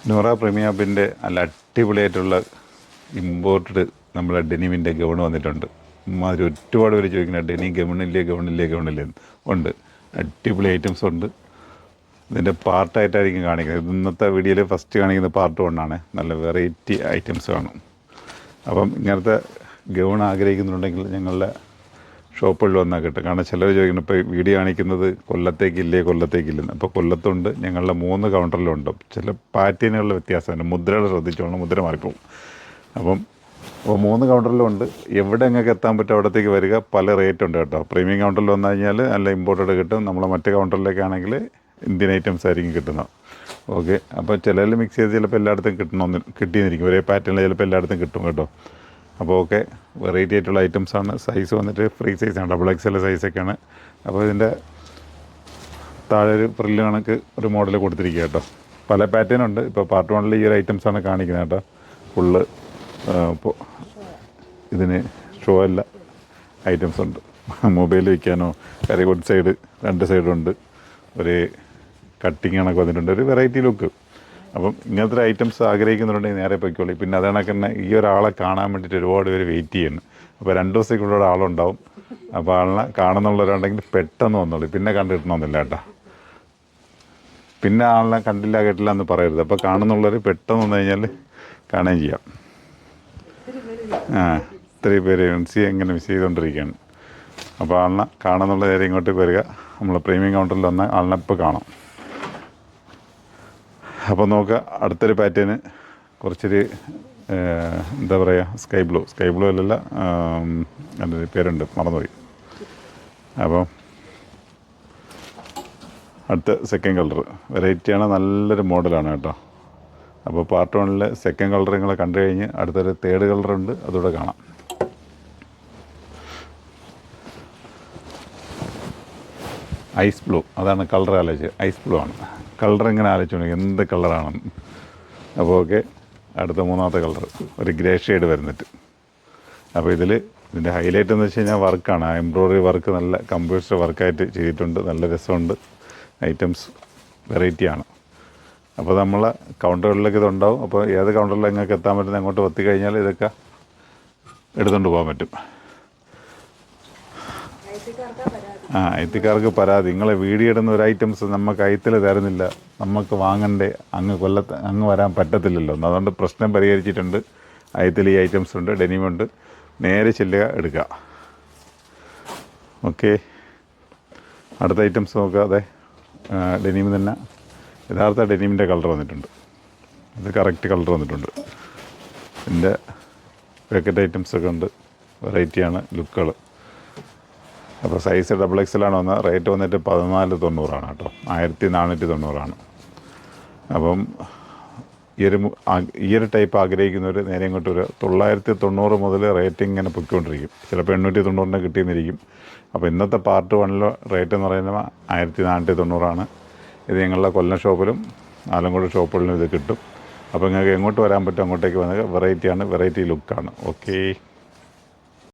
Noora premium ഹബിൻ്റെ നല്ല അടിപൊളിയായിട്ടുള്ള imported നമ്മുടെ ഡെനിമിൻ്റെ ഗൗൺ വന്നിട്ടുണ്ട്. അമ്മാതിരി ഒരുപാട് പേര് ചോദിക്കുന്ന ഡെനി ഗൗണില്ലേ ഉണ്ട്. അടിപൊളി ഐറ്റംസ് ഉണ്ട്. ഇതിൻ്റെ പാർട്ടായിട്ടായിരിക്കും കാണിക്കുന്നത്. ഇന്നത്തെ വീഡിയോയിൽ ഫസ്റ്റ് കാണിക്കുന്ന പാർട്ട് 1 ആണ്. നല്ല വെറൈറ്റി ഐറ്റംസ് കാണും. അപ്പം ഇങ്ങനത്തെ ഗൗൺ ആഗ്രഹിക്കുന്നുണ്ടെങ്കിൽ ഞങ്ങളുടെ ഷോപ്പുകളിൽ വന്നാൽ കിട്ടും. കാരണം ചിലർ ചോദിക്കുന്നു ഇപ്പോൾ വീഡിയോ കാണിക്കുന്നത് കൊല്ലത്തേക്കില്ലെന്ന്. അപ്പോൾ കൊല്ലത്തുണ്ട്, ഞങ്ങളുടെ 3 കൗണ്ടറിലുണ്ട്. ചില പാറ്റേണുകളുടെ വ്യത്യാസമുണ്ട്. മുദ്രകൾ ശ്രദ്ധിച്ചോളണം, മുദ്ര മാറിപ്പോകും. അപ്പം 3 കൗണ്ടറിലുണ്ട്. എവിടെ നിങ്ങൾക്ക് എത്താൻ പറ്റും അവിടത്തേക്ക് വരിക. പല റേറ്റ് ഉണ്ട് കേട്ടോ. പ്രീമിയം കൗണ്ടറിൽ വന്നു കഴിഞ്ഞാൽ നല്ല ഇമ്പോർട്ടഡ് കിട്ടും. നമ്മളെ മറ്റേ കൗണ്ടറിലേക്കാണെങ്കിൽ ഇന്ത്യൻ ഐറ്റംസ് ആയിരിക്കും കിട്ടുന്നത്. ഓക്കെ, അപ്പോൾ ചിലതിൽ മിക്സ് ചെയ്ത് ചിലപ്പോൾ എല്ലായിടത്തും കിട്ടിയെന്നിരിക്കും. ഒരേ പാറ്റേണിൽ ചിലപ്പോൾ എല്ലായിടത്തും കിട്ടും കേട്ടോ. അപ്പോൾ ഓക്കെ, വെറൈറ്റി ആയിട്ടുള്ള ഐറ്റംസാണ്. സൈസ് വന്നിട്ട് ഫ്രീ സൈസാണ്, XXL സൈസൊക്കെയാണ്. അപ്പോൾ ഇതിൻ്റെ താഴെ ഒരു ഫ്രില്ല് കണക്ക് ഒരു മോഡൽ കൊടുത്തിരിക്കുക കേട്ടോ. പല പാറ്റേൺ ഉണ്ട്. ഇപ്പോൾ പാർട്ട് 1 ഈ ഒരു ഐറ്റംസാണ് കാണിക്കുന്നത് കേട്ടോ. ഫുള്ള് ഇപ്പോൾ ഇതിന് ഷോ അല്ല, ഐറ്റംസ് ഉണ്ട്. മൊബൈൽ വയ്ക്കാനോ ഒരു സൈഡ് 2 സൈഡുണ്ട്. ഒരു കട്ടിങ് കണക്ക് വന്നിട്ടുണ്ട്. ഒരു വെറൈറ്റി ലുക്ക്. അപ്പം ഇങ്ങനത്തെ ഐറ്റംസ് ആഗ്രഹിക്കുന്നുണ്ടെങ്കിൽ നേരെ പൊയ്ക്കോളി. പിന്നെ അത് കണക്ക് തന്നെ ഈ ഒരാളെ കാണാൻ വേണ്ടിയിട്ട് ഒരുപാട് പേര് വെയിറ്റ് ചെയ്യുന്നു. അപ്പോൾ 2 ദിവസത്തേക്കുള്ള ആളുണ്ടാവും. അപ്പോൾ ആളിനെ കാണുന്നുള്ളവരുണ്ടെങ്കിൽ പെട്ടെന്ന് വന്നോളൂ. പിന്നെ കണ്ടിട്ടണമെന്നില്ല കേട്ടോ. പിന്നെ ആളിനെ കണ്ടില്ല കേട്ടില്ല എന്ന് പറയരുത്. അപ്പോൾ കാണുന്നുള്ളവർ പെട്ടെന്ന് വന്നു കഴിഞ്ഞാൽ കാണുകയും ചെയ്യാം. ഇത്രയും പേര് എങ്ങനെ മിസ് ചെയ്തുകൊണ്ടിരിക്കുകയാണ്. അപ്പോൾ ആളിനെ കാണുന്നുള്ള നേരെ ഇങ്ങോട്ടേക്ക് വരിക. നമ്മൾ പ്രീമിയം കൗണ്ടറിൽ വന്ന് ആളിനെ ഇപ്പോൾ കാണാം. അപ്പോൾ നോക്കുക, അടുത്തൊരു പാറ്റേണ് കുറച്ചൊരു എന്താ പറയുക, സ്കൈ ബ്ലൂ അല്ലല്ല, അതിൻ്റെ പേരുണ്ട്, മറന്നുപോയി. അപ്പോൾ അടുത്ത സെക്കൻഡ് കളർ വെറൈറ്റിയാണ്, നല്ലൊരു മോഡലാണ് കേട്ടോ. അപ്പോൾ പാർട്ട് 1 സെക്കൻഡ് കളർ നിങ്ങൾ കണ്ടു കഴിഞ്ഞ് അടുത്തൊരു തേർഡ് കളറുണ്ട്, അതുകൂടെ കാണാം. ഐസ് ബ്ലൂ, അതാണ് കളർ ആലോചിച്ച്. ഐസ് ബ്ലൂ ആണ് കളർ. ഇങ്ങനെ ആലോചിച്ചു എന്ത് കളറാണെന്ന്. അപ്പോൾ ഓക്കെ, അടുത്ത 3ാമത്തെ കളർ ഒരു ഗ്രേ ഷെയ്ഡ് വരുന്നിട്ട്. അപ്പോൾ ഇതിൻ്റെ ഹൈലൈറ്റ് എന്ന് വെച്ച് കഴിഞ്ഞാൽ വർക്കാണ്. എംബ്രോയ്ഡറി വർക്ക് നല്ല കമ്പ്യൂട്ടർ വർക്കായിട്ട് ചെയ്തിട്ടുണ്ട്. നല്ല രസമുണ്ട്. ഐറ്റംസ് വെറൈറ്റിയാണ്. അപ്പോൾ നമ്മളെ കൗണ്ടറുകളിലേക്ക് ഇതുണ്ടാവും. അപ്പോൾ ഏത് കൗണ്ടറിൽ നിങ്ങൾക്ക് എത്താൻ പറ്റുന്ന അങ്ങോട്ട് എത്തിക്കഴിഞ്ഞാൽ ഇതൊക്കെ എടുത്തുകൊണ്ട് പോകാൻ പറ്റും. ഐത്തിക്കാർക്ക് പരാതി, നിങ്ങളെ വീഡിയോ ഇടുന്ന ഒരു ഐറ്റംസ് നമുക്ക് ഐത്തിൽ തരുന്നില്ല, നമുക്ക് വാങ്ങണ്ടേ, അങ്ങ് വരാൻ പറ്റത്തില്ലല്ലോ. അതുകൊണ്ട് പ്രശ്നം പരിഹരിച്ചിട്ടുണ്ട്. ഐത്തിൽ ഈ ഐറ്റംസ് ഉണ്ട്, ഡെനിമുണ്ട്. നേരെ ചെല്ലുക, എടുക്കുക. ഓക്കെ, അടുത്ത ഐറ്റംസ് നോക്കുക. അതെ, ഡെനിം തന്നെ യഥാർത്ഥ ഡെനിമിൻ്റെ കളർ വന്നിട്ടുണ്ട്. ഇത് കറക്റ്റ് കളർ വന്നിട്ടുണ്ട്. ഇതിൻ്റെ പാക്കറ്റ് ഐറ്റംസൊക്കെ ഉണ്ട്. വെറൈറ്റിയാണ് ലുക്കുകൾ. അപ്പോൾ സൈസ് XXL ആണ് വന്നത്. റേറ്റ് വന്നിട്ട് 1490 കേട്ടോ. 1490. അപ്പം ഈ ഒരു ടൈപ്പ് ആഗ്രഹിക്കുന്നവർ നേരെ ഇങ്ങോട്ട് വരിക. 990 മുതൽ റേറ്റ് ഇങ്ങനെ പൊയ്ക്കൊണ്ടിരിക്കും. ചിലപ്പോൾ 890 കിട്ടിയെന്നിരിക്കും. അപ്പോൾ ഇന്നത്തെ പാർട്ട് 1 റേറ്റ് എന്ന് പറയുന്നത് 1490. ഇത് ഞങ്ങളുടെ കൊല്ലം ഷോപ്പിലും ആലങ്കോട് ഷോപ്പുകളിലും ഇത് കിട്ടും. അപ്പോൾ നിങ്ങൾക്ക് എങ്ങോട്ട് വരാൻ പറ്റും അങ്ങോട്ടേക്ക് വന്നത്. വെറൈറ്റിയാണ്, വെറൈറ്റി ലുക്കാണ്. ഓക്കേ.